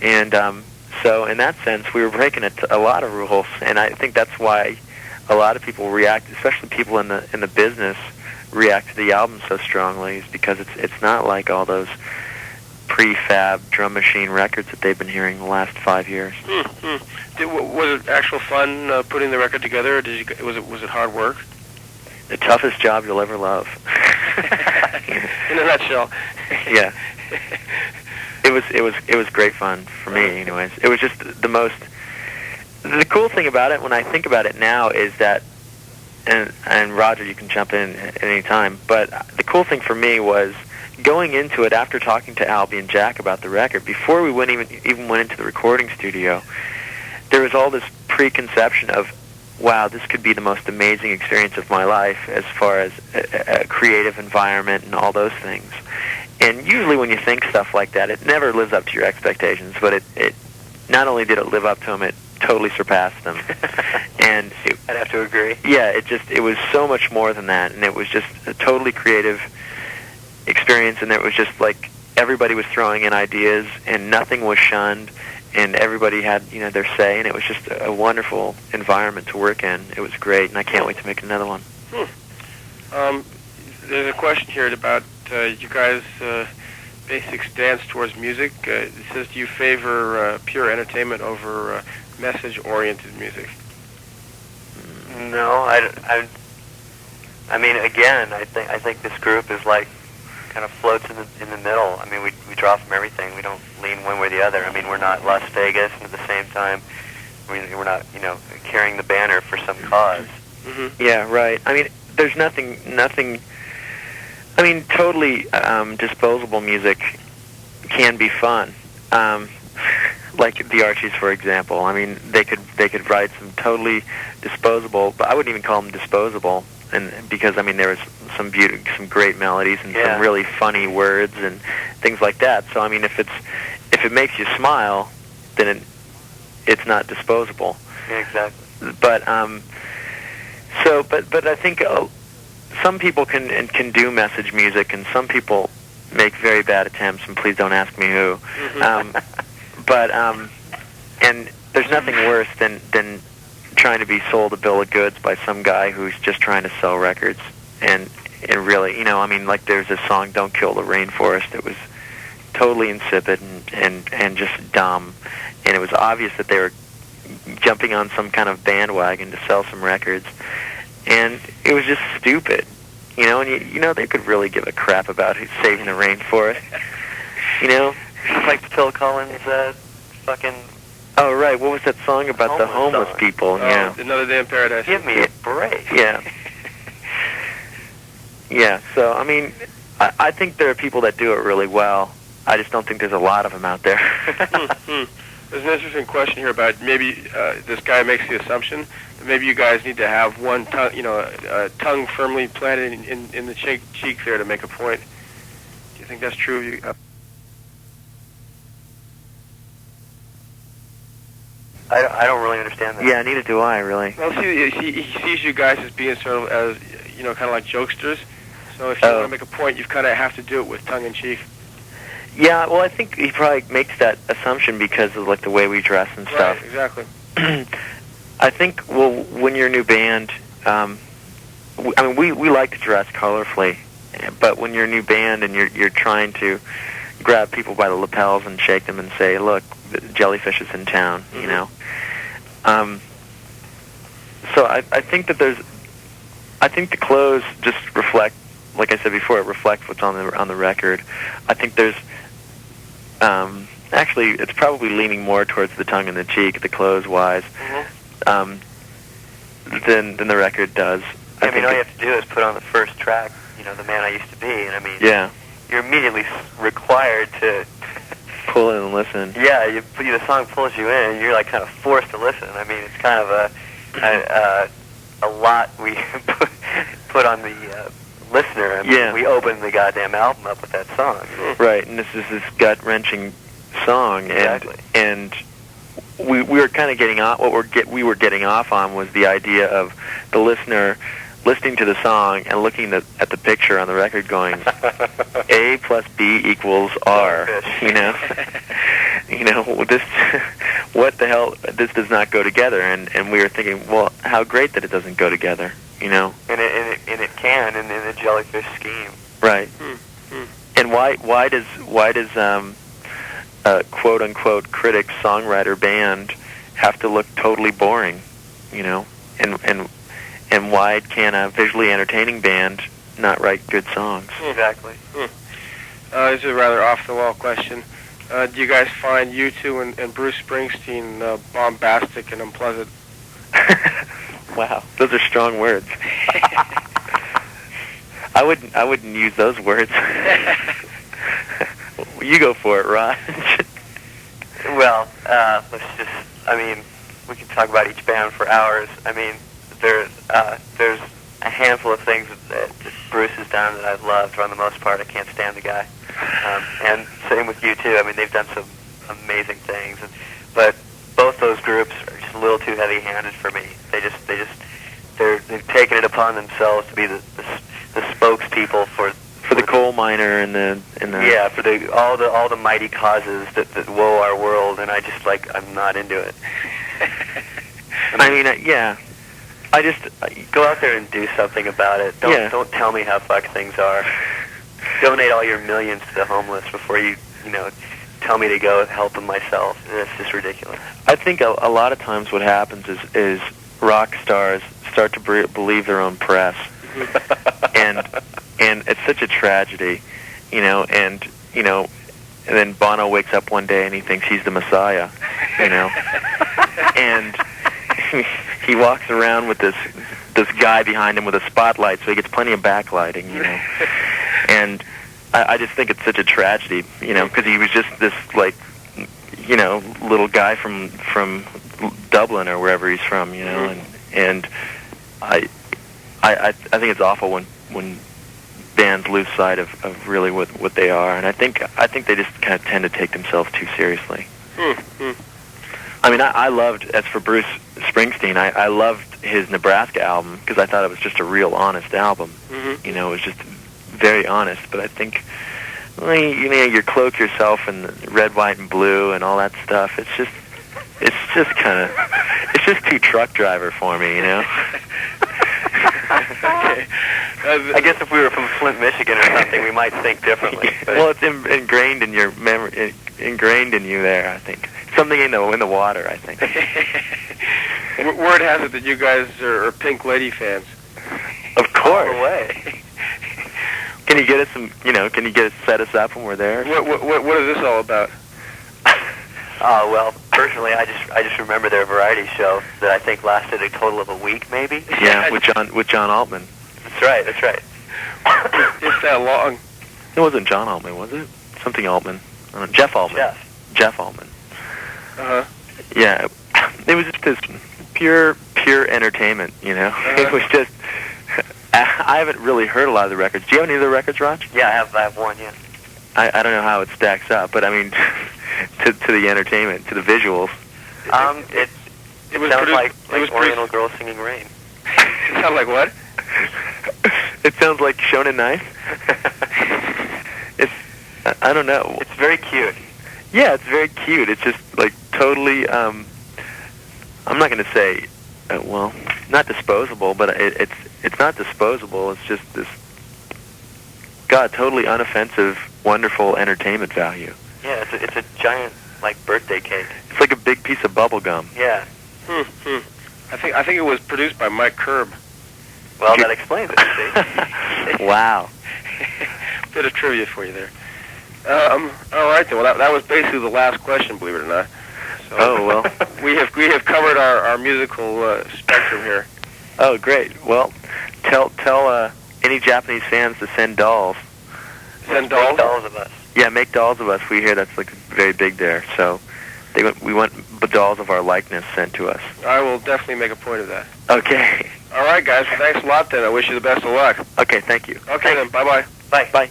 And so in that sense, we were breaking a lot of rules, and I think that's why a lot of people react, especially people in the business, react to the album so strongly, is because it's not like all those prefab drum machine records that they've been hearing the last 5 years. Was it actual fun putting the record together, or was it hard work? The toughest job you'll ever love. In a nutshell. Yeah. It was great fun for me, anyways. It was just the cool thing about it, when I think about it now, is that, and Roger, you can jump in at any time, but the cool thing for me was going into it after talking to Albie and Jack about the record, before we even went into the recording studio, there was all this preconception of, wow, this could be the most amazing experience of my life as far as a creative environment and all those things. And usually when you think stuff like that, it never lives up to your expectations, but it not only did it live up to them, it totally surpassed them. And I'd have to agree. Yeah, it was so much more than that, and it was just a totally creative experience, and it was just like everybody was throwing in ideas, and nothing was shunned, and everybody had their say, and it was just a wonderful environment to work in. It was great, and I can't wait to make another one. There's a question here about you guys' basic stance towards music. It says, do you favor pure entertainment over message-oriented music? No, I mean, again, I think this group is like kind of floats in the middle. I mean, we draw from everything. We don't lean one way or the other. I mean, we're not Las Vegas, and at the same time, we're not carrying the banner for some cause. Mm-hmm. Yeah, right. I mean, there's nothing. I mean, totally disposable music can be fun. Like the Archies, for example. I mean, they could write some totally disposable, but I wouldn't even call them disposable, and because I mean there was some great melodies and some really funny words and things like that. So I mean, if it makes you smile, then it's not disposable. Yeah, exactly. But but I think some people can do message music, and some people make very bad attempts, and please don't ask me who. And there's nothing worse than trying to be sold a bill of goods by some guy who's just trying to sell records. And really, I mean, like there's a song, Don't Kill the Rainforest. It was totally insipid and just dumb. And it was obvious that they were jumping on some kind of bandwagon to sell some records. And it was just stupid. And they could really give a crap about who's saving the rainforest. It's like Phil Collins' fucking... Oh, right. What was that song about the homeless people? Yeah. Another Day in Paradise. Give me a break. Yeah. Yeah, so, I mean, I think there are people that do it really well. I just don't think there's a lot of them out there. There's an interesting question here about maybe this guy makes the assumption that maybe you guys need to have one tongue, a tongue firmly planted in the cheek there to make a point. Do you think that's true? I don't really understand that. Yeah, neither do I, really. Well, he sees you guys as being sort of as, kind of like jokesters. So if you want to make a point, you kind of have to do it with tongue in cheek. Yeah, well, I think he probably makes that assumption because of like the way we dress and stuff. Right, exactly. I think, well, when you're a new band, I mean, we like to dress colorfully, but when you're a new band and you're trying to grab people by the lapels and shake them and say, look, Jellyfish is in town, So I think that I think the clothes just reflect, like I said before, it reflects what's on the record. I think there's, actually, it's probably leaning more towards the tongue in the cheek, the clothes-wise, than the record does. I mean, all you have to do is put on the first track, The Man I Used to Be, and I mean, you're immediately required to pull in and listen. Yeah, the song pulls you in, and you're like kind of forced to listen. I mean, it's kind of a lot we put on the listener. I mean, we opened the goddamn album up with that song. Right, and this is this gut-wrenching song, and we were kind of getting off. We were getting off on was the idea of the listener listening to the song and looking at the picture on the record, going, A plus B equals R. well, this, what the hell, this does not go together. And we were thinking, well, how great that it doesn't go together, you know? And it can in the Jellyfish scheme. Right. And why does quote unquote critic songwriter band have to look totally boring, you know? And why can a visually entertaining band not write good songs? Exactly. This is a rather off-the-wall question. Do you guys find U2 and Bruce Springsteen bombastic and unpleasant? Wow, those are strong words. I wouldn't use those words. You go for it, Rod. Well, I mean, we can talk about each band for hours. I mean, there's a handful of things that Bruce has done that I've loved. For the most part, I can't stand the guy. And same with U2. I mean, they've done some amazing things. But both those groups are just a little too heavy-handed for me. They've taken it upon themselves to be the spokespeople for the coal miner and the yeah, for all the mighty causes that woe our world, and I'm not into it. I mean, yeah. I just go out there and do something about it. Don't tell me how fucked things are. Donate all your millions to the homeless before you tell me to go help them myself. That's just ridiculous. I think a lot of times what happens is rock stars start to believe their own press, and it's such a tragedy, and then Bono wakes up one day and he thinks he's the Messiah, and he walks around with this guy behind him with a spotlight, so he gets plenty of backlighting, and I just think it's such a tragedy, because he was just this little guy from Dublin or wherever he's from, and I think it's awful when bands lose sight of really what they are, and I think they just kind of tend to take themselves too seriously. I mean, I loved, as for Bruce Springsteen, I loved his Nebraska album because I thought it was just a real honest album. It was just very honest, but I think, you cloak yourself in red, white, and blue and all that stuff. It's just too truck driver for me, Okay. I guess if we were from Flint, Michigan or something, we might think differently. But well, it's ingrained in your memory, ingrained in you there, I think. Something in the water, I think. Word has it that you guys are Pink Lady fans. Of course. All the way. Can you get us some? Can you set us up when we're there? What is this all about? Well, personally, I just remember their variety show that I think lasted a total of a week, maybe. Yeah, with John Altman. That's right. It's that long. It wasn't John Altman, was it? Something Altman. Jeff Altman. Jeff Altman. Yeah, it was just this pure entertainment, It was just, I haven't really heard a lot of the records. Do you have any of the records, Raj? Yeah, I have one, yeah. I don't know how it stacks up, but I mean, to the entertainment, to the visuals. It sounds like Oriental Girl Singing Rain. It sounds like what? It sounds like Shonen Knife. I don't know. It's very cute. Yeah, it's very cute. It's just totally. I'm not going to say, not disposable, but it's not disposable. It's just this, totally unoffensive, wonderful entertainment value. Yeah, it's a giant birthday cake. It's like a big piece of bubble gum. Yeah. I think it was produced by Mike Curb. Well, that explains it. See? Wow. Bit of trivia for you there. All right then. Well, that was basically the last question, believe it or not. So, oh well. we have covered our musical spectrum here. Oh great. Well, tell any Japanese fans to send dolls. Send dolls? Make dolls of us. Yeah, make dolls of us. We hear that's very big there. So we want dolls of our likeness sent to us. I will definitely make a point of that. Okay. All right, guys. Well, thanks a lot then. I wish you the best of luck. Okay, thank you. Okay then. Bye-bye. Bye. Bye.